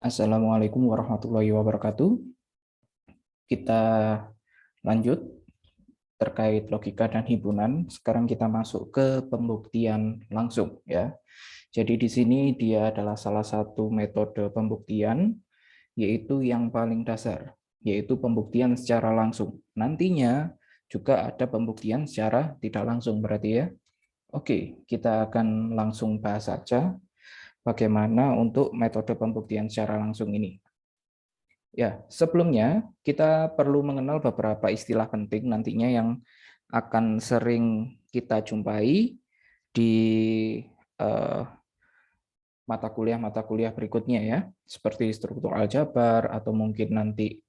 Assalamualaikum warahmatullahi wabarakatuh. Kita lanjut terkait logika dan himpunan. Sekarang kita masuk ke pembuktian langsung ya. Jadi di sini dia adalah salah satu metode pembuktian yaitu yang paling dasar, yaitu pembuktian secara langsung. Nantinya juga ada pembuktian secara tidak langsung berarti ya. Oke, kita akan langsung bahas saja bagaimana untuk metode pembuktian secara langsung ini. Ya, sebelumnya kita perlu mengenal beberapa istilah penting nantinya yang akan sering kita jumpai di eh, mata kuliah berikutnya ya, seperti struktur aljabar atau mungkin nanti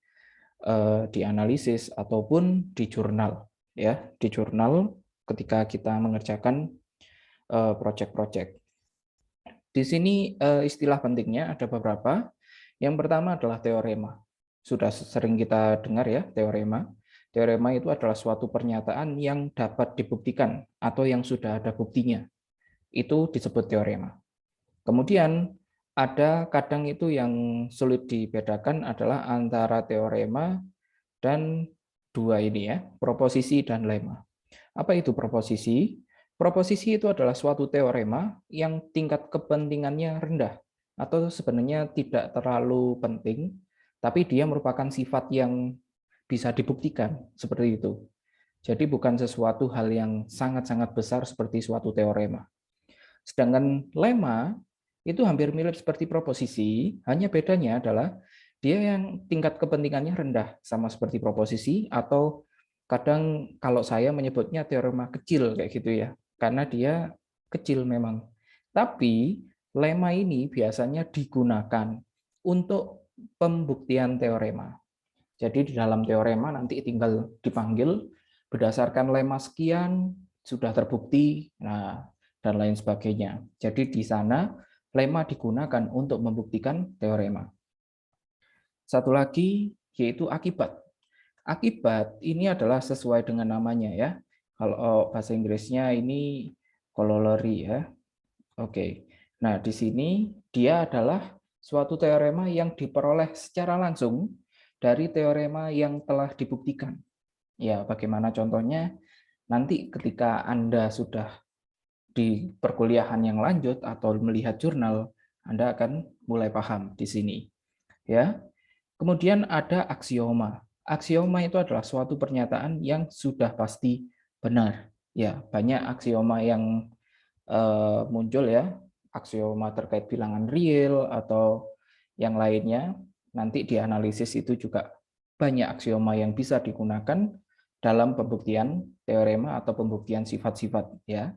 di analisis ataupun di jurnal ya, di jurnal ketika kita mengerjakan proyek-proyek. Di sini istilah pentingnya ada beberapa. Yang pertama adalah teorema. Sudah sering kita dengar ya, teorema. Teorema itu adalah suatu pernyataan yang dapat dibuktikan atau yang sudah ada buktinya. Itu disebut teorema. Kemudian ada kadang itu yang sulit dibedakan adalah antara teorema dan dua ini ya, proposisi dan lemma. Apa itu proposisi? Proposisi itu adalah suatu teorema yang tingkat kepentingannya rendah atau sebenarnya tidak terlalu penting, tapi dia merupakan sifat yang bisa dibuktikan seperti itu. Jadi bukan sesuatu hal yang sangat-sangat besar seperti suatu teorema. Sedangkan lemma itu hampir mirip seperti proposisi, hanya bedanya adalah dia yang tingkat kepentingannya rendah, sama seperti proposisi, atau kadang kalau saya menyebutnya teorema kecil kayak gitu ya, karena dia kecil memang. Tapi lemma ini biasanya digunakan untuk pembuktian teorema. Jadi di dalam teorema nanti tinggal dipanggil berdasarkan lemma sekian sudah terbukti, nah dan lain sebagainya. Jadi di sana lemma digunakan untuk membuktikan teorema. Satu lagi yaitu akibat. Akibat ini adalah sesuai dengan namanya ya. Kalau bahasa Inggrisnya ini corollary ya. Oke. Nah, di sini dia adalah suatu teorema yang diperoleh secara langsung dari teorema yang telah dibuktikan. Ya, bagaimana contohnya? Nanti ketika Anda sudah di perkuliahan yang lanjut atau melihat jurnal, Anda akan mulai paham di sini. Ya. Kemudian ada aksioma. Aksioma itu adalah suatu pernyataan yang sudah pasti benar. Ya, banyak aksioma yang muncul ya, aksioma terkait bilangan real atau yang lainnya. Nanti di analisis itu juga banyak aksioma yang bisa digunakan dalam pembuktian teorema atau pembuktian sifat-sifat ya.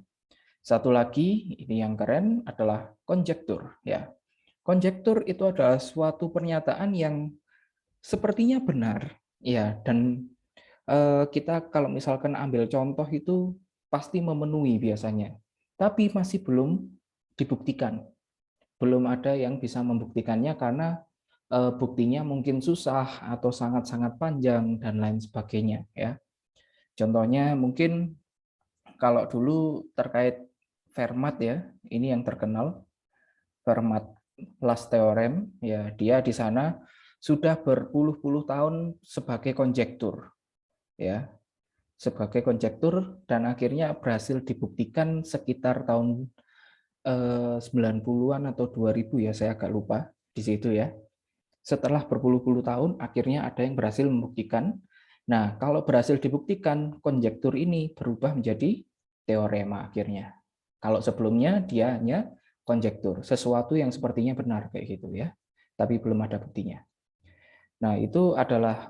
Satu lagi ini yang keren adalah konjektur ya. Konjektur itu adalah suatu pernyataan yang sepertinya benar ya, dan kita kalau misalkan ambil contoh itu pasti memenuhi biasanya, tapi masih belum dibuktikan. Belum ada yang bisa membuktikannya karena buktinya mungkin susah atau sangat-sangat panjang dan lain sebagainya ya. Contohnya mungkin kalau dulu terkait Fermat ya, ini yang terkenal Fermat-Last Theorem ya, dia di sana sudah berpuluh-puluh tahun sebagai konjektur ya, sebagai konjektur dan akhirnya berhasil dibuktikan sekitar tahun 90-an atau 2000 ya, saya agak lupa di situ ya. Setelah berpuluh-puluh tahun akhirnya ada yang berhasil membuktikan. Nah, kalau berhasil dibuktikan, konjektur ini berubah menjadi teorema akhirnya. Kalau sebelumnya dia hanya konjektur, sesuatu yang sepertinya benar kayak gitu ya, tapi belum ada buktinya. Nah, itu adalah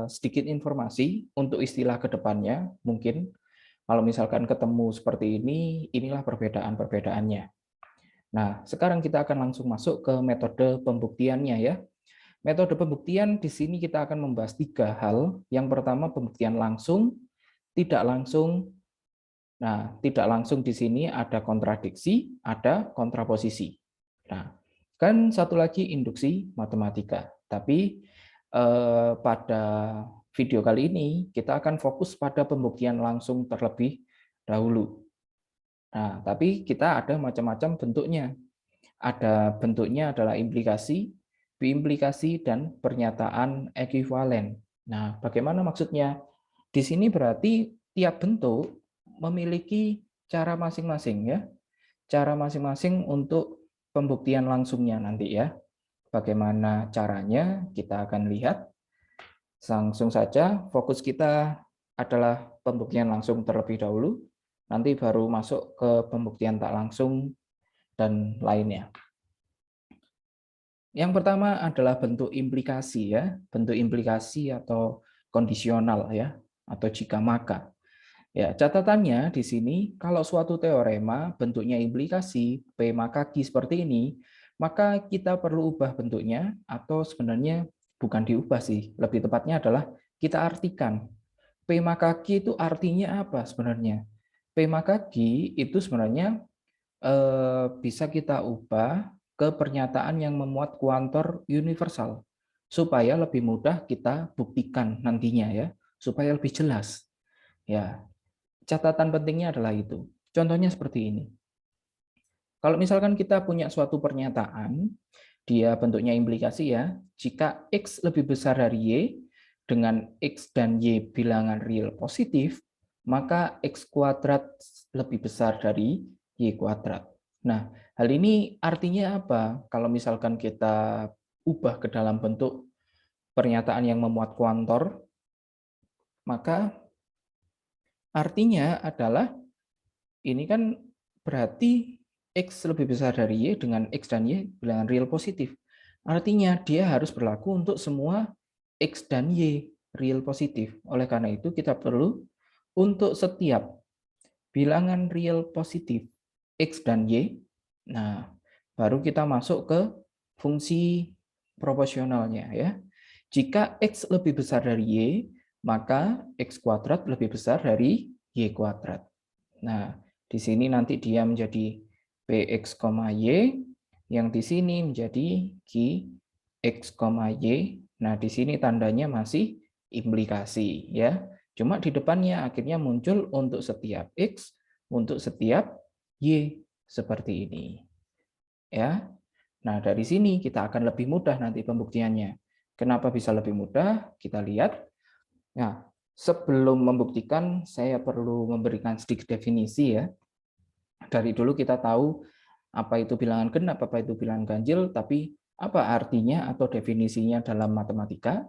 sedikit informasi untuk istilah kedepannya. Mungkin kalau misalkan ketemu seperti ini, inilah perbedaan-perbedaannya. Nah, sekarang kita akan langsung masuk ke metode pembuktiannya ya. Metode pembuktian di sini kita akan membahas tiga hal. Yang pertama pembuktian langsung, tidak langsung. Nah, tidak langsung di sini ada kontradiksi, ada kontraposisi. Nah, kan satu lagi induksi matematika. Tapi pada video kali ini kita akan fokus pada pembuktian langsung terlebih dahulu. Nah, tapi kita ada macam-macam bentuknya. Ada bentuknya adalah implikasi, biimplikasi, dan pernyataan ekuivalen. Nah, bagaimana maksudnya? Di sini berarti tiap bentuk memiliki cara masing-masing ya. Cara masing-masing untuk pembuktian langsungnya nanti ya. Bagaimana caranya kita akan lihat. Langsung saja fokus kita adalah pembuktian langsung terlebih dahulu. Nanti baru masuk ke pembuktian tak langsung dan lainnya. Yang pertama adalah bentuk implikasi ya, bentuk implikasi atau kondisional ya, atau jika maka. Ya, catatannya di sini kalau suatu teorema bentuknya implikasi P maka Q seperti ini, maka kita perlu ubah bentuknya atau sebenarnya bukan diubah sih, lebih tepatnya adalah kita artikan. P maka Q itu artinya apa sebenarnya? P maka Q itu sebenarnya bisa kita ubah ke pernyataan yang memuat kuantor universal supaya lebih mudah kita buktikan nantinya ya, supaya lebih jelas. Ya, catatan pentingnya adalah itu. Contohnya seperti ini. Kalau misalkan kita punya suatu pernyataan, dia bentuknya implikasi ya, jika X lebih besar dari Y, dengan X dan Y bilangan real positif, maka X kuadrat lebih besar dari Y kuadrat. Nah, hal ini artinya apa? Kalau misalkan kita ubah ke dalam bentuk pernyataan yang memuat kuantor, maka artinya adalah ini kan berarti X lebih besar dari Y dengan X dan Y bilangan real positif. Artinya dia harus berlaku untuk semua X dan Y real positif. Oleh karena itu kita perlu untuk setiap bilangan real positif X dan Y, nah baru kita masuk ke fungsi proporsionalnya ya. Jika X lebih besar dari Y, maka X kuadrat lebih besar dari Y kuadrat. Nah, di sini nanti dia menjadi Px, Y, yang di sini menjadi Qx, Y. Nah, di sini tandanya masih implikasi ya. Cuma di depannya akhirnya muncul untuk setiap X, untuk setiap Y seperti ini. Ya. Nah, dari sini kita akan lebih mudah nanti pembuktiannya. Kenapa bisa lebih mudah? Kita lihat. Nah, sebelum membuktikan saya perlu memberikan sedikit definisi ya. Dari dulu kita tahu apa itu bilangan genap, apa itu bilangan ganjil, tapi apa artinya atau definisinya dalam matematika?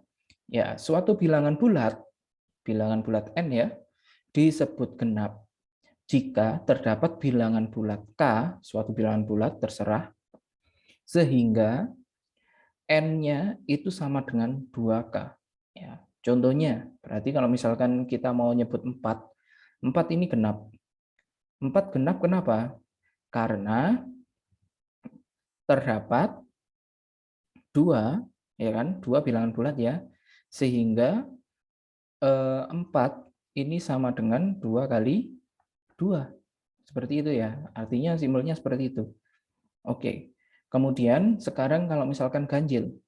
Ya, suatu bilangan bulat n ya, disebut genap jika terdapat bilangan bulat K, suatu bilangan bulat terserah, sehingga n-nya itu sama dengan 2K. Ya, contohnya, berarti kalau misalkan kita mau nyebut 4, 4 ini genap. 4 genap kenapa? Karena terdapat 2, ya kan, 2 bilangan bulat ya, sehingga 4 ini sama dengan 2 kali 2. Seperti itu ya, artinya simbolnya seperti itu. Oke, kemudian sekarang kalau misalkan ganjil,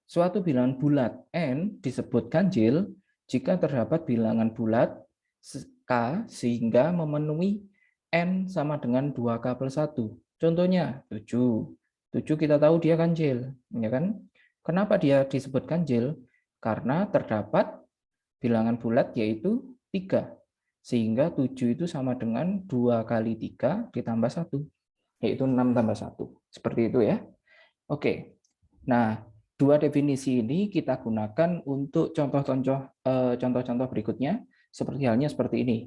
suatu bilangan bulat n disebut ganjil jika terdapat bilangan bulat k sehingga memenuhi n sama dengan 2k plus 1. Contohnya 7. 7 kita tahu dia ganjil, ya kan? Kenapa dia disebut ganjil? Karena terdapat bilangan bulat yaitu 3. Sehingga 7 itu sama dengan 2 kali 3 ditambah 1, yaitu 6 tambah 1. Seperti itu ya. Oke. Nah, dua definisi ini kita gunakan untuk contoh-contoh berikutnya, seperti halnya seperti ini.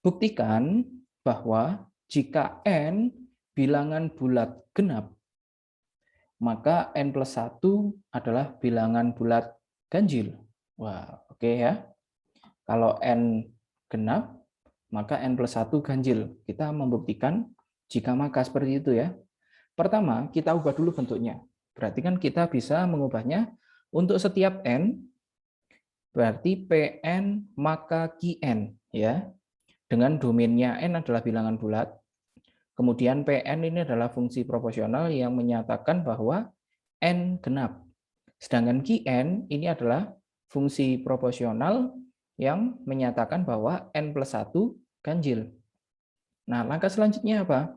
Buktikan bahwa jika n bilangan bulat genap, maka n plus 1 adalah bilangan bulat ganjil. Wah, oke ya. Kalau n genap, maka n plus 1 ganjil. Kita membuktikan jika maka seperti itu ya. Pertama, kita ubah dulu bentuknya. Berarti kan kita bisa mengubahnya untuk setiap n, berarti Pn maka Qn ya. Dengan domainnya n adalah bilangan bulat. Kemudian Pn ini adalah fungsi proporsional yang menyatakan bahwa n genap. Sedangkan Qn ini adalah fungsi proporsional yang menyatakan bahwa n plus 1 ganjil. Nah, langkah selanjutnya apa?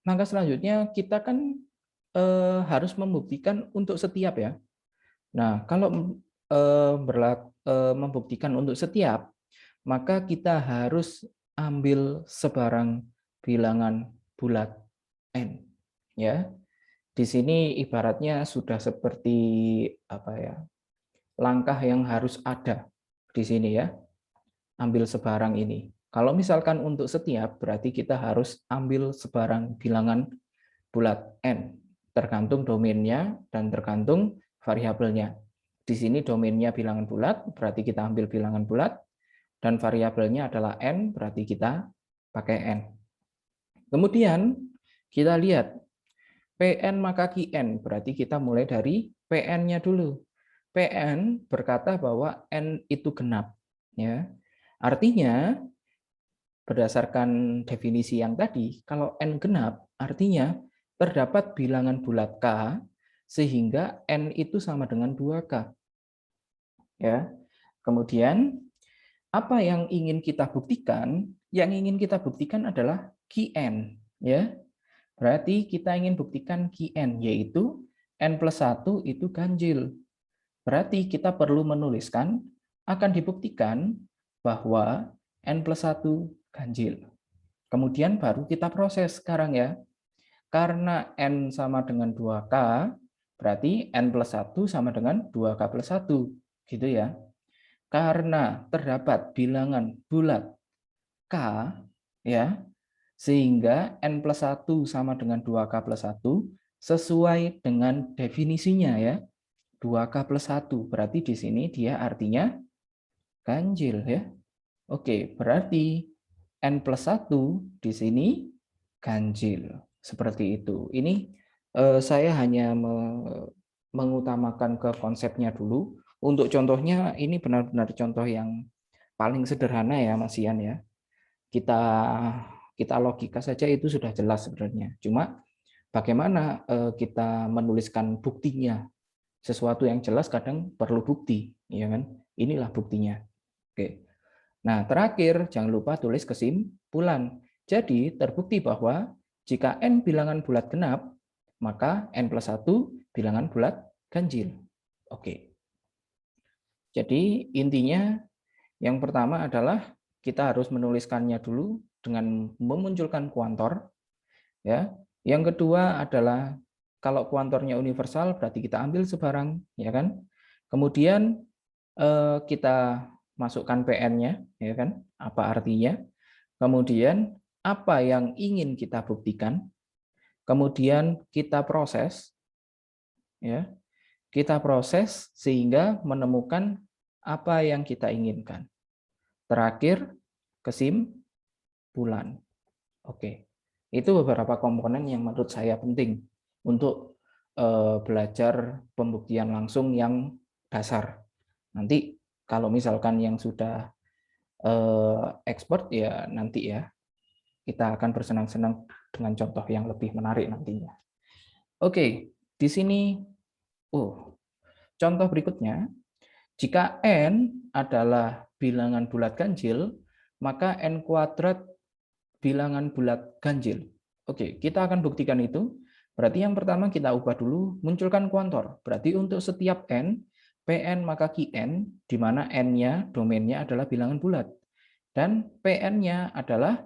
Langkah selanjutnya kita kan harus membuktikan untuk setiap ya. Nah, kalau membuktikan untuk setiap, maka kita harus ambil sebarang bilangan bulat n. Ya, di sini ibaratnya sudah seperti apa ya? Langkah yang harus ada di sini ya. Ambil sebarang ini. Kalau misalkan untuk setiap, berarti kita harus ambil sebarang bilangan bulat n, tergantung domainnya dan tergantung variabelnya. Di sini domainnya bilangan bulat, berarti kita ambil bilangan bulat, dan variabelnya adalah n, berarti kita pakai n. Kemudian kita lihat Pn maka Qn, berarti kita mulai dari Pn-nya dulu. Pn berkata bahwa n itu genap. Ya. Artinya, berdasarkan definisi yang tadi, kalau n genap, artinya terdapat bilangan bulat K, sehingga n itu sama dengan 2K. Ya. Kemudian, apa yang ingin kita buktikan? Yang ingin kita buktikan adalah Qn. Ya. Berarti kita ingin buktikan Qn, yaitu n plus 1 itu ganjil. Berarti kita perlu menuliskan, akan dibuktikan bahwa n plus 1 ganjil. Kemudian baru kita proses sekarang ya. Karena n sama dengan 2K, berarti n plus 1 sama dengan 2K plus 1. Gitu ya. Karena terdapat bilangan bulat K, ya, sehingga n plus 1 sama dengan 2K plus 1 sesuai dengan definisinya ya. 2K plus 1, berarti di sini dia artinya ganjil ya. Oke, berarti n plus 1 di sini ganjil. Seperti itu. Ini saya hanya mengutamakan ke konsepnya dulu. Untuk contohnya, ini benar-benar contoh yang paling sederhana ya Mas Ian ya. Kita logika saja itu sudah jelas sebenarnya. Cuma bagaimana kita menuliskan buktinya. Sesuatu yang jelas kadang perlu bukti, ya kan? Inilah buktinya. Oke. Nah, terakhir jangan lupa tulis kesimpulan. Jadi, terbukti bahwa jika n bilangan bulat genap, maka n plus 1 bilangan bulat ganjil. Oke. Jadi, intinya yang pertama adalah kita harus menuliskannya dulu dengan memunculkan kuantor. Ya. Yang kedua adalah kalau kuantornya universal berarti kita ambil sebarang, ya kan? Kemudian kita masukkan PN-nya, ya kan? Apa artinya? Kemudian apa yang ingin kita buktikan? Kemudian kita proses, ya. Kita proses sehingga menemukan apa yang kita inginkan. Terakhir, kesimpulan. Oke. Itu beberapa komponen yang menurut saya penting untuk belajar pembuktian langsung yang dasar. Nanti kalau misalkan yang sudah expert ya nanti ya kita akan bersenang-senang dengan contoh yang lebih menarik nantinya. Oke, di sini contoh berikutnya, jika n adalah bilangan bulat ganjil, maka n kuadrat bilangan bulat ganjil. Oke, kita akan buktikan itu. Berarti yang pertama kita ubah dulu, munculkan kuantor. Berarti untuk setiap n, Pn maka Qn, di mana n-nya, domainnya adalah bilangan bulat. Dan Pn-nya adalah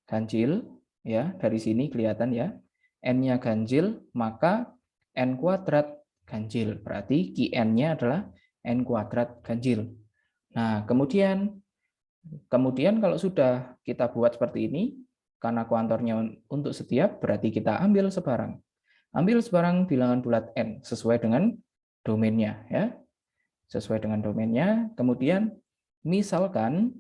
ganjil, ya dari sini kelihatan ya. N-nya ganjil, maka n kuadrat ganjil. Berarti Qn-nya adalah n kuadrat ganjil. Nah, kemudian kalau sudah kita buat seperti ini, karena kuantornya untuk setiap, berarti kita ambil sebarang. Ambil sebarang bilangan bulat n sesuai dengan domainnya. Ya. Sesuai dengan domainnya. Kemudian misalkan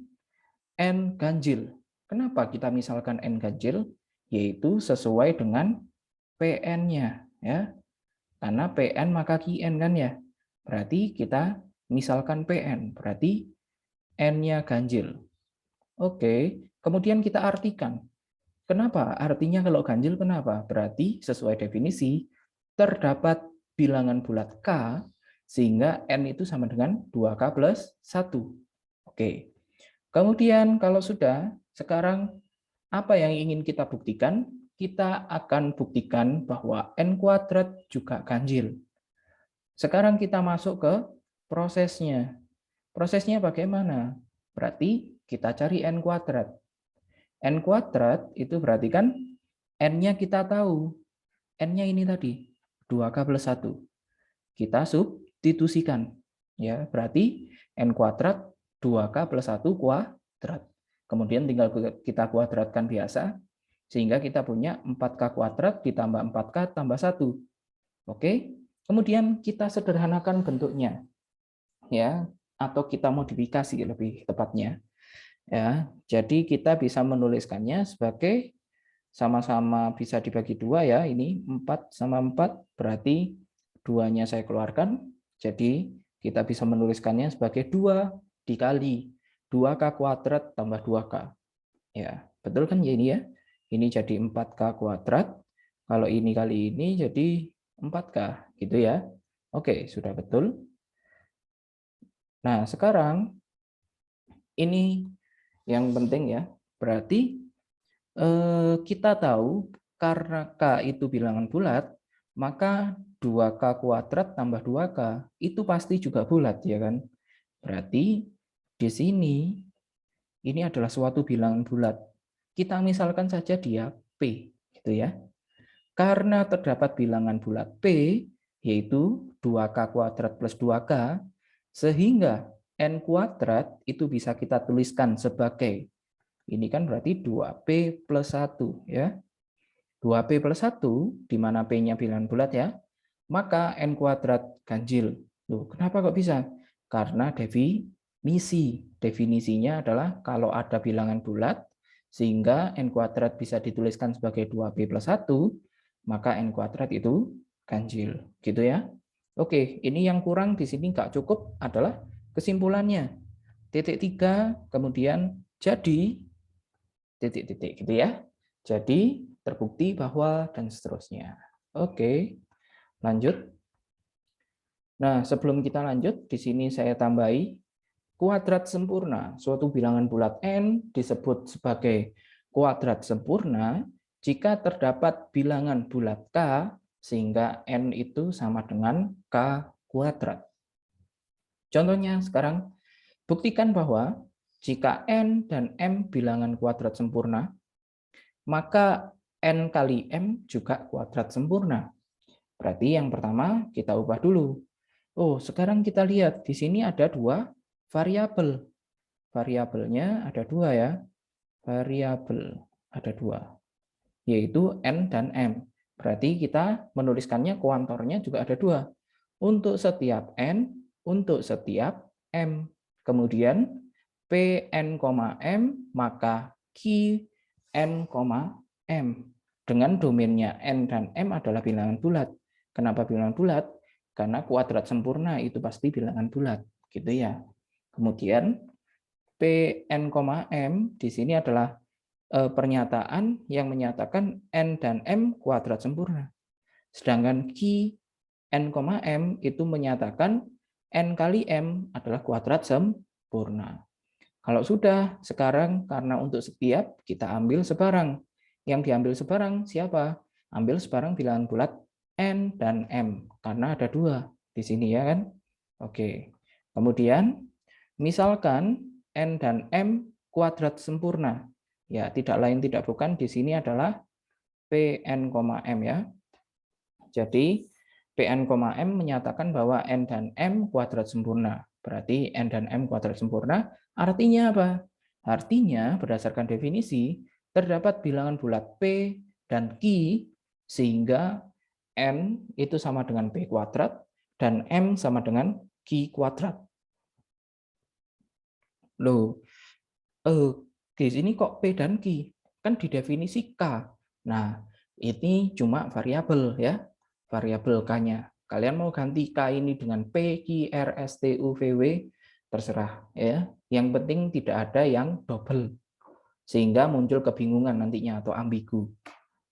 n ganjil. Kenapa kita misalkan n ganjil? Yaitu sesuai dengan Pn-nya. Ya. Karena Pn maka Qn kan ya. Berarti kita misalkan Pn. Berarti n-nya ganjil. Oke, kemudian kita artikan. Kenapa? Artinya kalau ganjil kenapa? Berarti sesuai definisi terdapat bilangan bulat K sehingga n itu sama dengan 2K plus 1. Oke. Kemudian kalau sudah, sekarang apa yang ingin kita buktikan? kita akan buktikan bahwa n kuadrat juga ganjil. Sekarang kita masuk ke prosesnya. Prosesnya bagaimana? Berarti kita cari n kuadrat. N kuadrat itu berarti kan n-nya kita tahu. N-nya ini tadi, 2K plus 1. Kita substitusikan. Ya, berarti n kuadrat 2K plus 1 kuadrat. Kemudian tinggal kita kuadratkan biasa, sehingga kita punya 4K kuadrat ditambah 4K tambah 1. Oke, kemudian kita sederhanakan bentuknya. Ya, atau kita modifikasi lebih tepatnya. Ya, jadi kita bisa menuliskannya sebagai sama-sama bisa dibagi 2 ya, ini 4 sama 4, berarti 2-nya saya keluarkan, jadi kita bisa menuliskannya sebagai 2 dikali 2K kuadrat tambah 2K. Ya, betul kan ya ini ya? Ini jadi 4K kuadrat, kalau ini kali ini jadi 4K, gitu ya. Oke, sudah betul. Nah, sekarang ini yang penting ya, berarti kita tahu karena K itu bilangan bulat, maka 2K kuadrat tambah 2K itu pasti juga bulat, ya kan? Berarti di sini ini adalah suatu bilangan bulat. Kita misalkan saja dia P, gitu ya. Karena terdapat bilangan bulat P, yaitu 2K kuadrat plus 2K, sehingga N kuadrat itu bisa kita tuliskan sebagai, ini kan berarti 2P plus 1 ya. 2P plus 1, di mana P-nya bilangan bulat ya, maka N kuadrat ganjil. Loh, kenapa kok bisa? Karena definisi. Definisinya adalah kalau ada bilangan bulat, sehingga N kuadrat bisa dituliskan sebagai 2P plus 1, maka N kuadrat itu ganjil. Gitu ya. Oke, ini yang kurang di sini nggak cukup adalah kesimpulannya. Titik 3, kemudian jadi titik-titik gitu ya. Jadi terbukti bahwa dan seterusnya. Oke, lanjut. Nah, sebelum kita lanjut, di sini saya tambahi kuadrat sempurna. Suatu bilangan bulat n disebut sebagai kuadrat sempurna jika terdapat bilangan bulat k sehingga n itu sama dengan k kuadrat. Contohnya sekarang, buktikan bahwa jika n dan m bilangan kuadrat sempurna, maka n kali m juga kuadrat sempurna. Berarti yang pertama kita ubah dulu. Oh, sekarang kita lihat di sini ada 2 variabel. Variabelnya ada 2 ya. Variabel ada 2, yaitu n dan m. Berarti kita menuliskannya kuantornya juga ada 2. Untuk setiap n, untuk setiap m. Kemudian Pn, m, maka Qn, m. Dengan domainnya n dan m adalah bilangan bulat. Kenapa bilangan bulat? Karena kuadrat sempurna itu pasti bilangan bulat, gitu ya. Kemudian Pn, m di sini adalah pernyataan yang menyatakan n dan m kuadrat sempurna. Sedangkan Qn, m itu menyatakan n kali m adalah kuadrat sempurna. Kalau sudah, sekarang karena untuk setiap kita ambil sebarang. Yang diambil sebarang siapa? Ambil sebarang bilangan bulat n dan m, karena ada 2 di sini ya kan? Oke. Kemudian, misalkan n dan m kuadrat sempurna. Ya, tidak lain tidak bukan di sini adalah Pn, m ya. Jadi, Pn, m menyatakan bahwa n dan m kuadrat sempurna. Berarti n dan m kuadrat sempurna artinya apa? Artinya berdasarkan definisi terdapat bilangan bulat P dan Q sehingga n itu sama dengan P kuadrat dan m sama dengan Q kuadrat. Loh, di sini kok P dan Q? Kan di definisi K. Nah, ini cuma variabel ya. Variabel K-nya. Kalian mau ganti K ini dengan P, Q, R, S, T, U, V, W, terserah ya. Yang penting tidak ada yang double. Sehingga muncul kebingungan nantinya atau ambigu.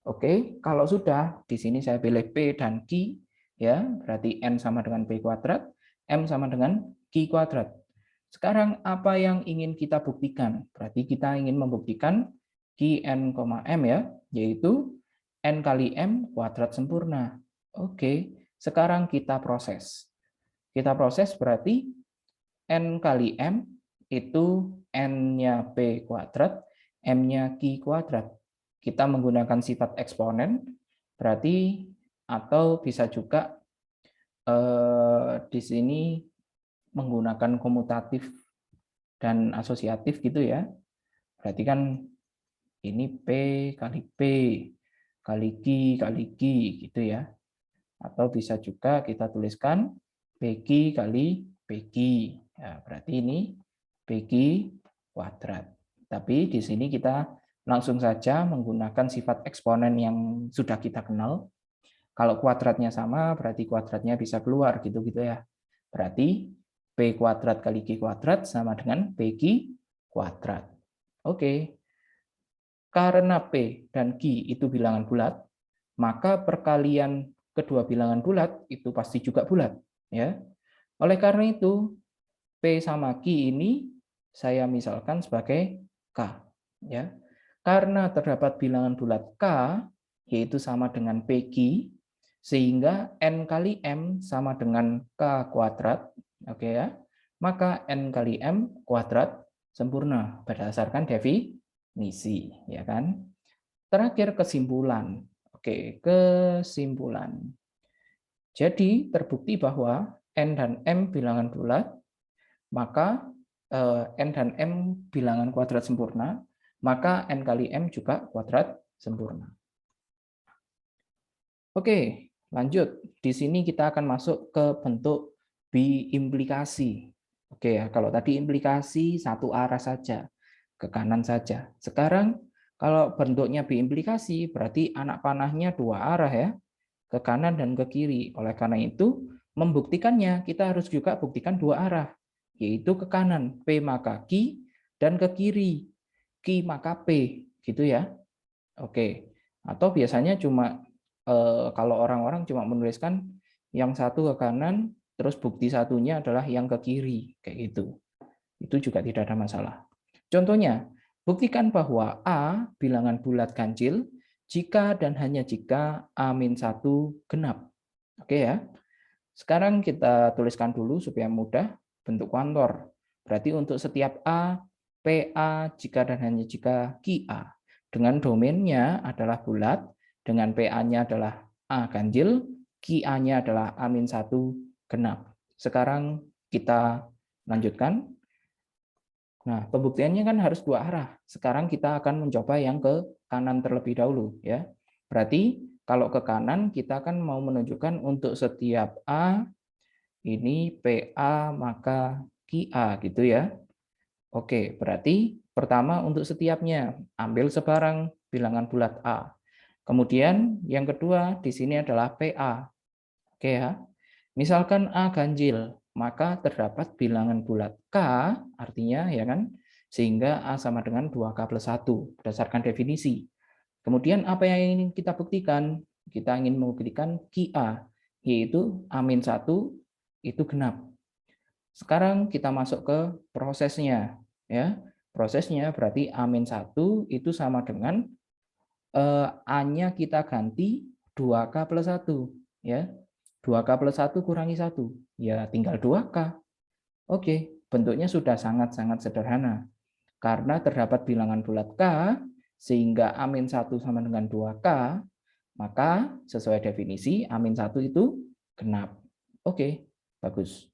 Oke, kalau sudah di sini saya pilih P dan Q ya, berarti n sama dengan P kuadrat, m sama dengan Q kuadrat. Sekarang apa yang ingin kita buktikan? Berarti kita ingin membuktikan Qn, m ya, yaitu N kali M kuadrat sempurna. Oke, sekarang kita proses. Kita proses berarti N kali M itu N-nya P kuadrat, M-nya Q kuadrat. Kita menggunakan sifat eksponen, berarti atau bisa juga di sini menggunakan komutatif dan asosiatif gitu ya. Berarti kan ini P kali P kali Q gitu ya. Atau bisa juga kita tuliskan PQ kali PQ. Ya, berarti ini PQ kuadrat. Tapi di sini kita langsung saja menggunakan sifat eksponen yang sudah kita kenal. Kalau kuadratnya sama, berarti kuadratnya bisa keluar gitu-gitu ya. Berarti P kuadrat kali Q kuadrat sama dengan PQ kuadrat. Oke. Karena P dan Q itu bilangan bulat, maka perkalian kedua bilangan bulat itu pasti juga bulat, ya. Oleh karena itu, P sama Q ini saya misalkan sebagai K, ya. Karena terdapat bilangan bulat K yaitu sama dengan PQ, sehingga N kali M sama dengan K kuadrat, oke ya. Maka N kali M kuadrat sempurna berdasarkan definisi, ya kan? Terakhir kesimpulan. Oke, kesimpulan. Jadi terbukti bahwa N dan M bilangan bulat, maka N dan M bilangan kuadrat sempurna, maka N kali M juga kuadrat sempurna. Oke, lanjut. Di sini kita akan masuk ke bentuk biimplikasi. Oke ya, kalau tadi implikasi satu arah saja, ke kanan saja. Sekarang kalau bentuknya biimplikasi berarti anak panahnya dua arah ya, ke kanan dan ke kiri. Oleh karena itu, membuktikannya kita harus juga buktikan dua arah, yaitu ke kanan P maka Q dan ke kiri Q maka P, gitu ya. Oke. Atau biasanya cuma kalau orang-orang cuma menuliskan yang satu ke kanan, terus bukti satunya adalah yang ke kiri, kayak gitu. Itu juga tidak ada masalah. Contohnya, buktikan bahwa A bilangan bulat ganjil jika dan hanya jika A-1 genap. Oke ya. Sekarang kita tuliskan dulu supaya mudah bentuk kuantor. Berarti untuk setiap A, PA jika dan hanya jika QA. Dengan domainnya adalah bulat, dengan PA-nya adalah A ganjil, QA-nya adalah A-1 genap. Sekarang kita lanjutkan. Nah, pembuktiannya kan harus dua arah. Sekarang kita akan mencoba yang ke kanan terlebih dahulu, ya. Berarti kalau ke kanan kita kan mau menunjukkan untuk setiap A ini PA maka QA gitu ya. Oke, berarti pertama untuk setiapnya ambil sebarang bilangan bulat A. Kemudian yang kedua di sini adalah PA. Oke ya. Misalkan A ganjil, maka terdapat bilangan bulat K, artinya ya kan, sehingga A sama dengan 2K plus 1, berdasarkan definisi. Kemudian apa yang ingin kita buktikan? Kita ingin membuktikan QA, yaitu A-1 itu genap. Sekarang kita masuk ke prosesnya. Ya. Prosesnya berarti A-1 itu sama dengan A-nya kita ganti 2K plus 1. Ya. 2K plus 1 kurangi 1, ya tinggal 2K. Oke, bentuknya sudah sangat-sangat sederhana. Karena terdapat bilangan bulat K, sehingga A-1 sama dengan 2K, maka sesuai definisi A-1 itu genap. Oke, bagus.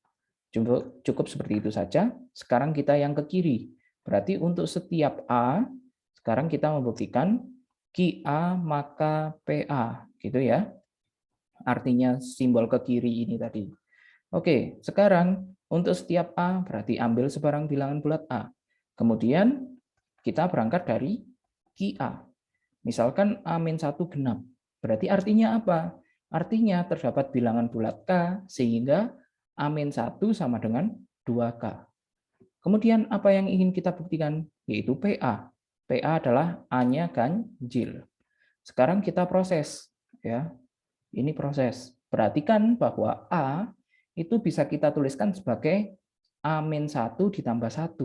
Cukup seperti itu saja. Sekarang kita yang ke kiri. Berarti untuk setiap A, sekarang kita membuktikan QA maka PA, gitu ya. Artinya simbol ke kiri ini tadi. Oke, sekarang untuk setiap A berarti ambil sebarang bilangan bulat A. Kemudian kita berangkat dari QA. Misalkan A-1 genap. Berarti artinya apa? Artinya terdapat bilangan bulat K sehingga A-1 sama dengan 2K. Kemudian apa yang ingin kita buktikan? Yaitu PA. PA adalah A-nya ganjil. Sekarang kita proses. Ya. Ini proses. Perhatikan bahwa A itu bisa kita tuliskan sebagai A-1 ditambah 1.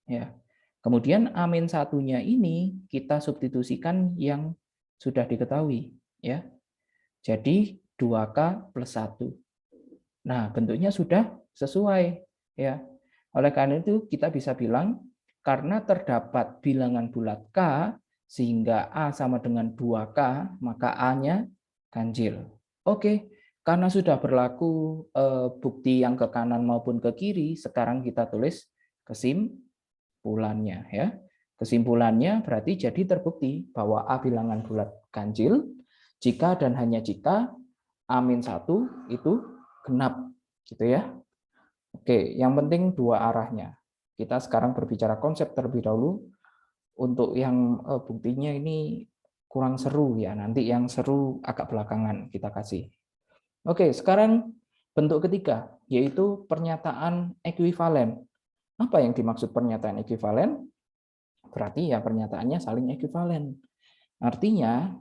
Ya. Kemudian A-1-nya ini kita substitusikan yang sudah diketahui. ya. Jadi 2K plus 1. Nah, bentuknya sudah sesuai, ya. Oleh karena itu kita bisa bilang karena terdapat bilangan bulat K sehingga A sama dengan 2K, maka A-nya ganjil. Oke, karena sudah berlaku bukti yang ke kanan maupun ke kiri, sekarang kita tulis kesimpulannya, ya. Kesimpulannya berarti jadi terbukti bahwa A bilangan bulat ganjil jika dan hanya jika A-1 itu genap, gitu ya. Oke, yang penting dua arahnya. Kita sekarang berbicara konsep terlebih dahulu. Untuk yang buktinya ini kurang seru ya, nanti yang seru agak belakangan kita kasih. Oke, sekarang bentuk ketiga, yaitu pernyataan ekuivalen. Apa yang dimaksud pernyataan ekuivalen? Berarti ya pernyataannya saling ekuivalen. Artinya,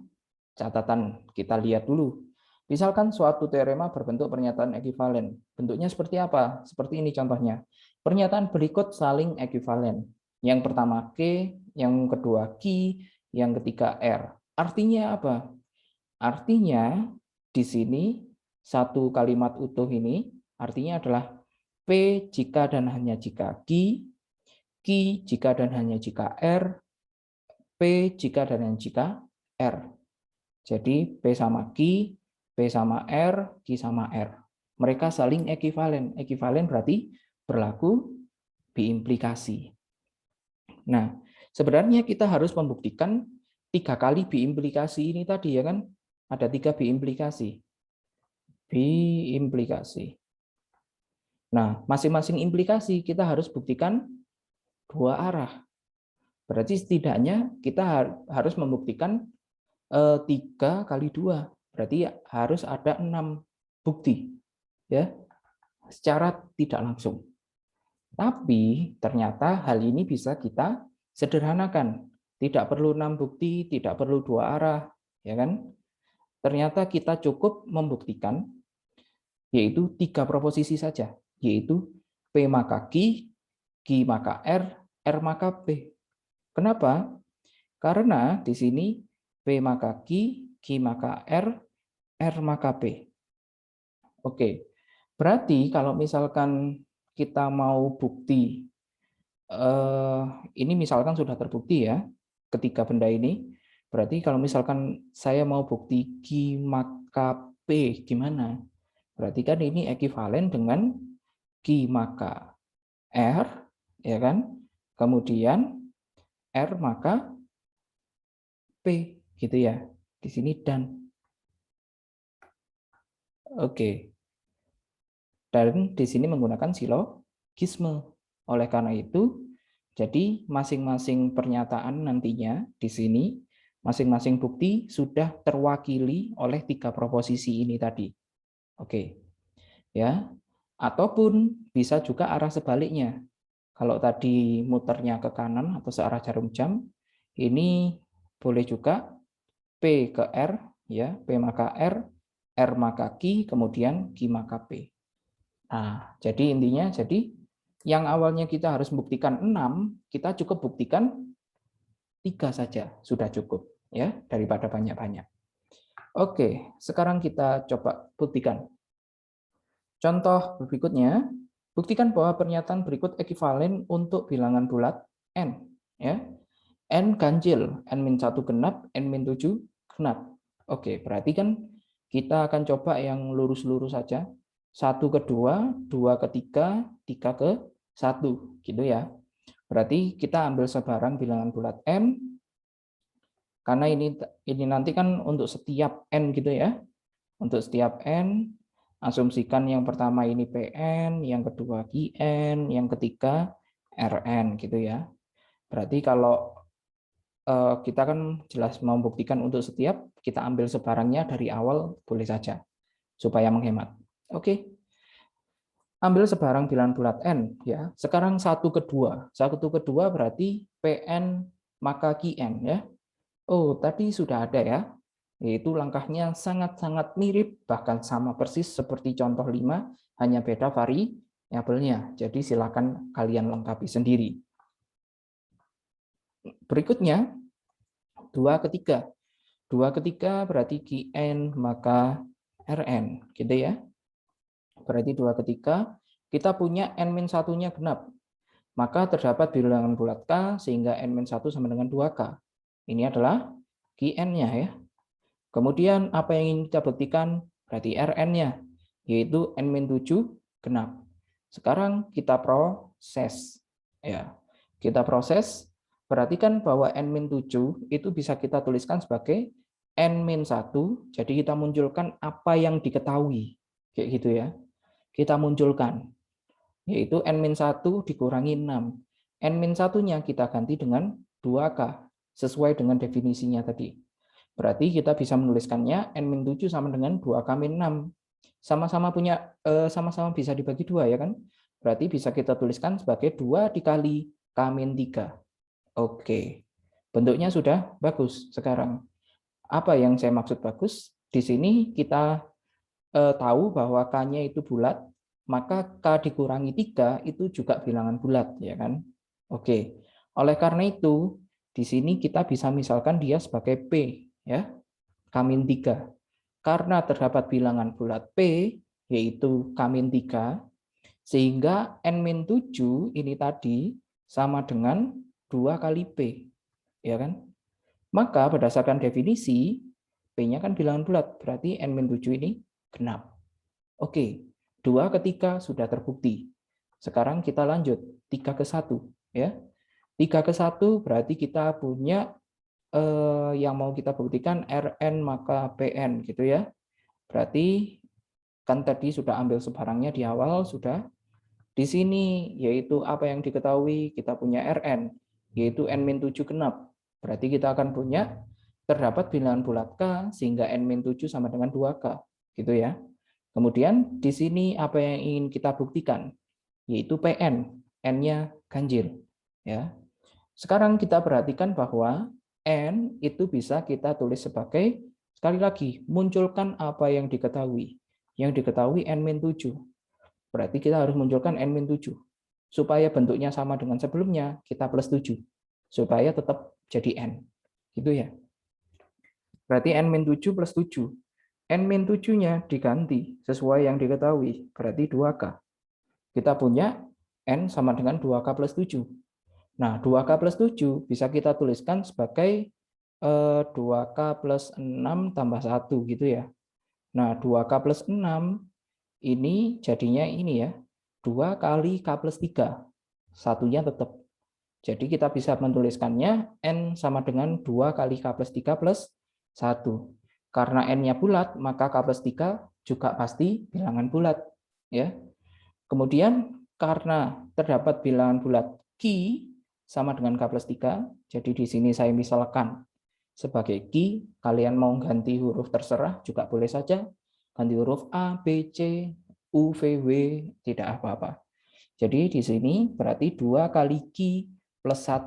catatan kita lihat dulu. Misalkan suatu teorema berbentuk pernyataan ekuivalen. Bentuknya seperti apa? Seperti ini contohnya. Pernyataan berikut saling ekuivalen. Yang pertama Q, yang kedua Q, yang ketiga R. Artinya apa? Artinya di sini satu kalimat utuh ini artinya adalah P jika dan hanya jika Q, Q jika dan hanya jika R, P jika dan hanya jika R. Jadi P sama Q, P sama R, Q sama R. Mereka saling ekuivalen. Ekuivalen berarti berlaku biimplikasi. Nah, sebenarnya kita harus membuktikan 3 kali biimplikasi ini tadi ya kan? Ada 3 biimplikasi. Biimplikasi. Nah, masing-masing implikasi kita harus buktikan 2 arah. Berarti setidaknya kita harus membuktikan 3 kali 2. Berarti harus ada 6 bukti. Ya, secara tidak langsung. Tapi ternyata hal ini bisa kita sederhanakan. Tidak perlu 6 bukti, tidak perlu 2 arah, ya kan? Ternyata kita cukup membuktikan yaitu 3 proposisi saja, yaitu P maka Q, Q maka R, R maka P. Kenapa? Karena di sini P maka Q, Q maka R, R maka P. Oke, berarti kalau misalkan kita mau bukti, ini misalkan sudah terbukti ya, ketiga benda ini, berarti kalau misalkan saya mau bukti Q maka P, gimana? Berarti kan ini ekuivalen dengan Q maka R, ya kan? Kemudian R maka P, gitu ya. Di sini dan. Oke. Dan di sini menggunakan silogisme. Oleh karena itu, jadi masing-masing pernyataan nantinya di sini, masing-masing bukti sudah terwakili oleh 3 proposisi ini tadi. Oke. Ya. Ataupun bisa juga arah sebaliknya. Kalau tadi muternya ke kanan atau searah jarum jam, ini boleh juga P ke R, ya, P maka R maka Q, kemudian Q maka P. Nah, jadi intinya, jadi yang awalnya kita harus membuktikan 6, kita cukup buktikan 3 saja, sudah cukup, ya, daripada banyak-banyak. Oke, sekarang kita coba buktikan. Contoh berikutnya, buktikan bahwa pernyataan berikut ekuivalen untuk bilangan bulat n. Ya. N ganjil, N-1 genap, N-7 genap. Oke, berarti kan kita akan coba yang lurus-lurus saja. 1 ke 2, 2 ke 3, 3 ke 1. Gitu ya. Berarti kita ambil sebarang bilangan bulat M, karena ini nanti kan untuk setiap N gitu ya. Untuk setiap N, asumsikan yang pertama ini PN, yang kedua QN, yang ketiga RN gitu ya. Berarti kalau kita kan jelas membuktikan untuk setiap, kita ambil sebarangnya dari awal boleh saja, supaya menghemat. Oke. Ambil sebarang bilangan bulat N ya. Sekarang 1 ke 2. 1 ke 2 berarti PN maka QN ya. Oh, tadi sudah ada ya. Yaitu langkahnya sangat-sangat mirip, bahkan sama persis seperti contoh 5, hanya beda variabelnya. Jadi silakan kalian lengkapi sendiri. Berikutnya, 2 ke 3. 2 ketiga berarti Qn maka Rn, gitu ya. Berarti 2 ketiga kita punya n-1-nya genap. Maka terdapat bilangan bulat K sehingga n-1 sama dengan 2K. Ini adalah Qn-nya ya. Kemudian apa yang ingin kita buktikan? Berarti Rn-nya, yaitu n-7 genap. Sekarang kita proses. Ya, kita proses, perhatikan bahwa n-7 itu bisa kita tuliskan sebagai n-1, jadi kita munculkan apa yang diketahui. Kayak gitu ya. Kita munculkan, yaitu n-1 dikurangi 6. N-1-nya kita ganti dengan 2K, sesuai dengan definisinya tadi. Berarti kita bisa menuliskannya n-7 sama dengan 2K-6. Sama-sama punya sama-sama bisa dibagi 2 ya kan? Berarti bisa kita tuliskan sebagai 2 dikali K-3. Oke. Bentuknya sudah bagus sekarang. Apa yang saya maksud bagus? Di sini kita tahu bahwa K-nya itu bulat, maka K dikurangi 3 itu juga bilangan bulat ya kan? Oke. Oleh karena itu, di sini kita bisa misalkan dia sebagai P ya, K-3. Karena terdapat bilangan bulat P, yaitu K-3, sehingga N-7 ini tadi sama dengan 2 kali P. Ya kan? Maka berdasarkan definisi, P-nya kan bilangan bulat, berarti N-7 ini genap. Oke, 2 ketika sudah terbukti. Sekarang kita lanjut, 3 ke 1. Ya. 3 ke 1 berarti kita punya yang mau kita buktikan Rn maka Pn gitu ya. Berarti kan tadi sudah ambil sebarangnya di awal sudah. Di sini yaitu apa yang diketahui kita punya Rn yaitu n-7 genap. Berarti kita akan punya terdapat bilangan bulat K sehingga n-7 sama dengan 2K gitu ya. Kemudian di sini apa yang ingin kita buktikan yaitu Pn, n-nya ganjil ya. Sekarang kita perhatikan bahwa N itu bisa kita tulis sebagai, sekali lagi, munculkan apa yang diketahui. Yang diketahui N-7. Berarti kita harus munculkan N-7. Supaya bentuknya sama dengan sebelumnya, kita plus 7. Supaya tetap jadi N. Gitu ya. Berarti N-7 plus 7. N-7-nya diganti sesuai yang diketahui. Berarti 2K. Kita punya N sama dengan 2K plus 7. Nah, 2K plus 7 bisa kita tuliskan sebagai 2K plus 6 tambah 1 gitu ya. Nah, 2K plus 6 ini jadinya ini ya, 2 kali K plus 3. Satunya tetap. Jadi kita bisa menuliskannya N sama dengan 2 kali K plus 3 plus 1. Karena N-nya bulat, maka K plus 3 juga pasti bilangan bulat. Ya. Kemudian karena terdapat bilangan bulat Q sama dengan K plus 3, jadi di sini saya misalkan sebagai Q, kalian mau ganti huruf terserah juga boleh saja, ganti huruf A, B, C, U, V, W, tidak apa-apa. Jadi di sini berarti 2 kali Q plus 1,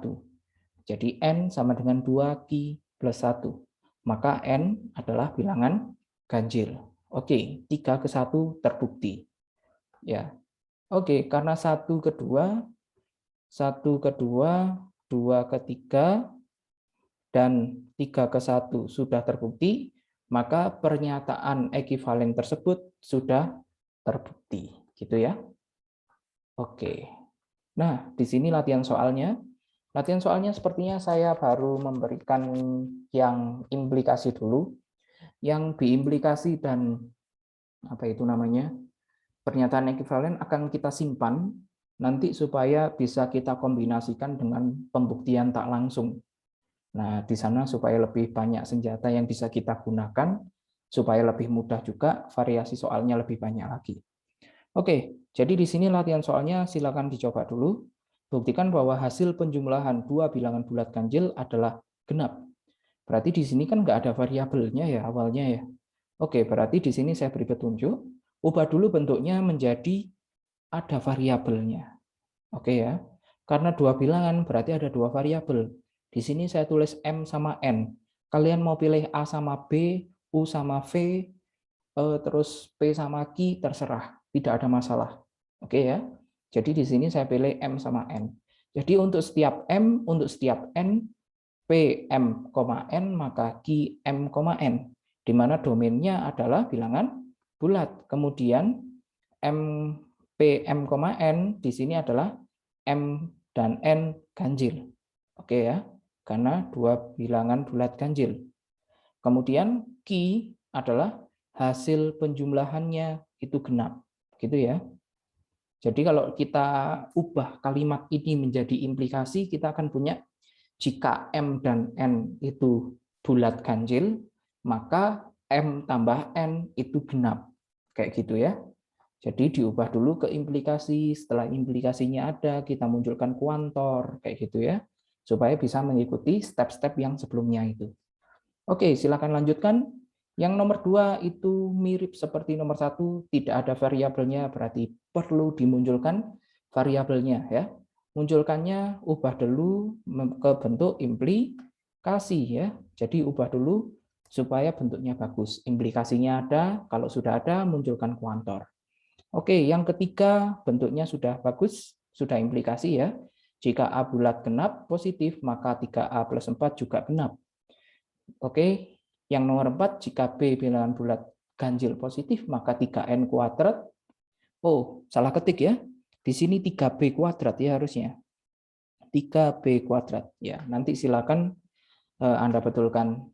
jadi N sama dengan 2 Q plus 1, maka N adalah bilangan ganjil. Oke, 3 ke 1 terbukti. Ya, oke, karena 1 ke 2, 1 ke 2, 2 ke 3, dan 3 ke 1 sudah terbukti, maka pernyataan ekivalen tersebut sudah terbukti. Gitu ya. Oke. Nah, di sini latihan soalnya. Latihan soalnya sepertinya saya baru memberikan yang implikasi dulu. Yang biimplikasi dan apa itu namanya? Pernyataan ekivalen akan kita simpan nanti supaya bisa kita kombinasikan dengan pembuktian tak langsung. Nah, di sana supaya lebih banyak senjata yang bisa kita gunakan, supaya lebih mudah juga variasi soalnya lebih banyak lagi. Oke, jadi di sini latihan soalnya silakan dicoba dulu. Buktikan bahwa hasil penjumlahan dua bilangan bulat ganjil adalah genap. Berarti di sini kan nggak ada variabelnya ya awalnya ya. Oke, berarti di sini saya beri petunjuk. Ubah dulu bentuknya menjadi ada variabelnya. Oke ya. Karena dua bilangan berarti ada dua variabel. Di sini saya tulis M sama N. Kalian mau pilih A sama B, U sama V, terus P sama Q, terserah. Tidak ada masalah. Oke ya. Jadi di sini saya pilih M sama N. Jadi untuk setiap M, untuk setiap N, PM, N, maka QM, N, di mana domainnya adalah bilangan bulat. Kemudian M, PM, N di sini adalah M dan N ganjil. Oke ya, karena dua bilangan bulat ganjil. Kemudian Q adalah hasil penjumlahannya itu genap. Gitu ya. Jadi kalau kita ubah kalimat ini menjadi implikasi, kita akan punya jika M dan N itu bulat ganjil, maka M tambah N itu genap. Kayak gitu ya. Jadi diubah dulu ke implikasi, setelah implikasinya ada, kita munculkan kuantor, kayak gitu ya. Supaya bisa mengikuti step-step yang sebelumnya itu. Oke, silakan lanjutkan. Yang nomor 2 itu mirip seperti nomor 1, tidak ada variabelnya, berarti perlu dimunculkan variabelnya ya. Munculkannya ubah dulu ke bentuk implikasi ya. Jadi ubah dulu supaya bentuknya bagus. Implikasinya ada, kalau sudah ada munculkan kuantor. Oke, yang ketiga bentuknya sudah bagus, sudah implikasi ya. Jika A bulat genap positif, maka 3A plus 4 juga genap. Oke, yang nomor 4, jika B bilangan bulat ganjil positif, maka 3N kuadrat. Oh, salah ketik ya. Di sini 3B kuadrat ya harusnya. 3B kuadrat. Ya, nanti silakan Anda betulkan.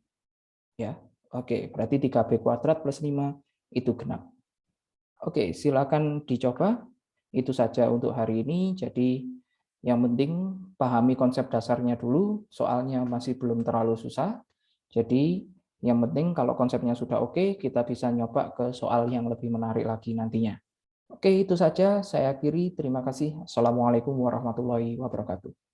Ya, oke, berarti 3B kuadrat plus 5 itu genap. Oke, silakan dicoba. Itu saja untuk hari ini. Jadi yang penting pahami konsep dasarnya dulu, soalnya masih belum terlalu susah. Jadi yang penting kalau konsepnya sudah oke, kita bisa nyoba ke soal yang lebih menarik lagi nantinya. Oke, itu saja saya akhiri. Terima kasih. Assalamualaikum warahmatullahi wabarakatuh.